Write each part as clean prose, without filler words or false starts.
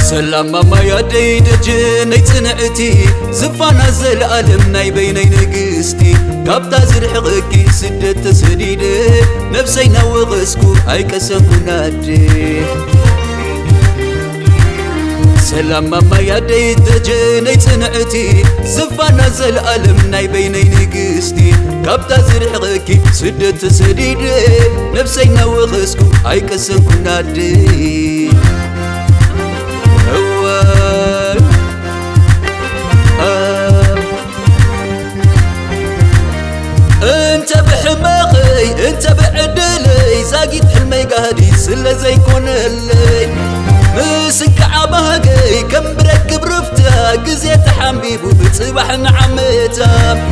سلام ماما يا دي دجن يتنعتي زفانا زل ألم ناي بيني نقستي قابتا زرحقكي سدت تسديدي نفسينا وغسكو هاي كسنكو نادي سلام ماما يا دي دجن يتنعتي زفانا زل ألم ناي بيني نقستي قابتا زرحقكي سدت تسديدي نفسينا وغسكو هاي كسنكو نادي انت بحماقي انت بعدلي زاقيت حلمي قهدي سلا زي كون اللي مسك عباقي كم بركب رفتا قزيت حمبيبو بتصبح نعمتا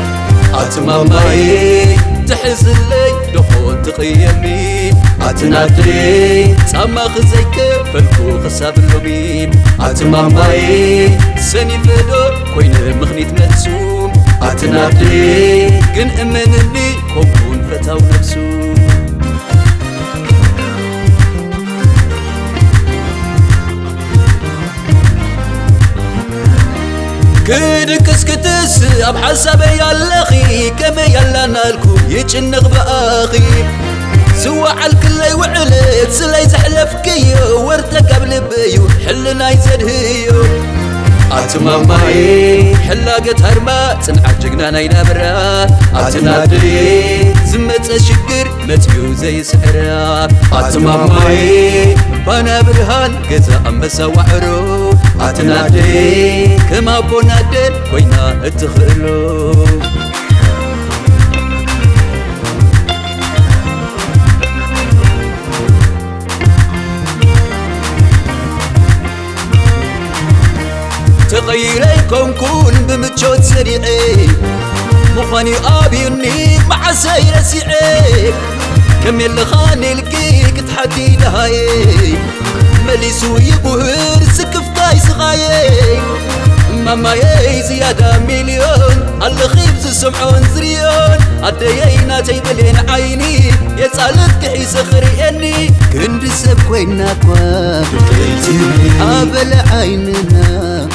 اتماماي تحزلي دخون تقيمي اتنادي سامخ زيك فلكو خساب اللبيب اتماماي سني فدو كوين مخنيت ملسوم اتنادي كن امنني كوكون فتاو نفسو كدك اسكتس اب حسابي يالخي كما يلا نالكو يجنغ باخي سوى عالكلي وعلت سلي زحلف كيو وارتكب لبيو حلنا يزدهيو اتماماي حلاقت هرما صنع جقنا ناينا برا اتنادي زمت الشقر متيو زي سحرا اتماماي بانا برهان قزا أمسا وعرو اتنادي كما بونادر وينا اتخلو تغيري كون بمتشوت سريعي مخاني ابيني مع سير سيعي كم اللي خاني لقيك تحدي لهاي مليسو يبهر سكفتاي صغاي ماما ياي زيادة مليون الخيبز سمعون زريون عديينا تيبلين عيني يتسالت كحيس خريني كند سب كوينا كوا قابل عيننا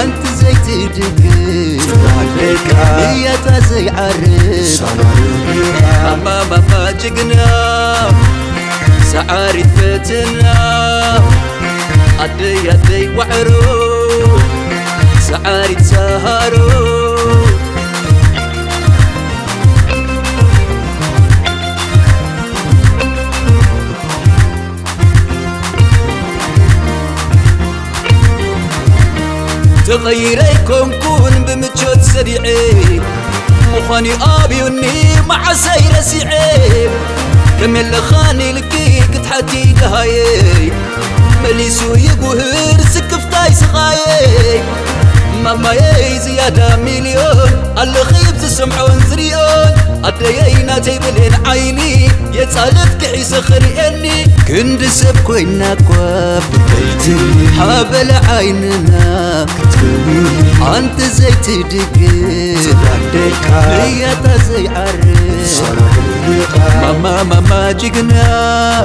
انت زي تدقس هي زي عرس ماما جقنا سعاري فتنا عدي وعرو سعاري سهرو تغيري كون بمتشوت سريعي مخاني ابيوني مع سير سيعي كم اللي خاني لقيك تحدي لهاي مليسو يقهر سكفتاي صغاي ماما ياي زيادة مليون الخيبز سمعون زريون عديينا تيبلين عيني يتسالت كحيس خريني كند سب كوينا كواب بيتي حابل عيننا انت زي تدقس هي زي عرس ماما جقنا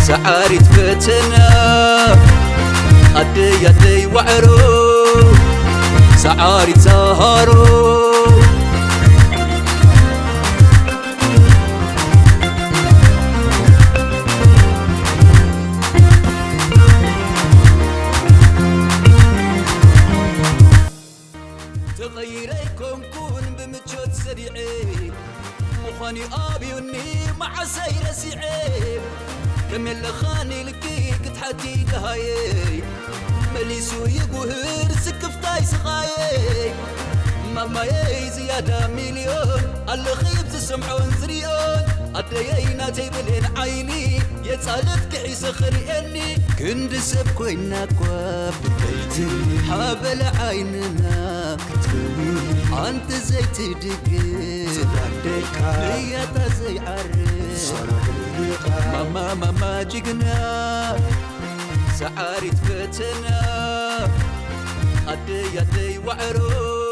سعاري تفتنا عدي وعرو سعاري سهرو تغيري كون بمتشوت سريعي مخاني ابيوني مع سير سيعي كم اللي خاني لقيك تحدي لهاي مليسو يقهر سكفتاي صغاي ماما ياي زيادة مليون الخيبز سمعون زريون عديينا تيبلين عيني يتسالت كحيس خريني كند سب كوينا كواب بيتي حابل عيننا انت زي تدقس هي زي عرس ماما جقنا سعاري تفتنا عدي وعرو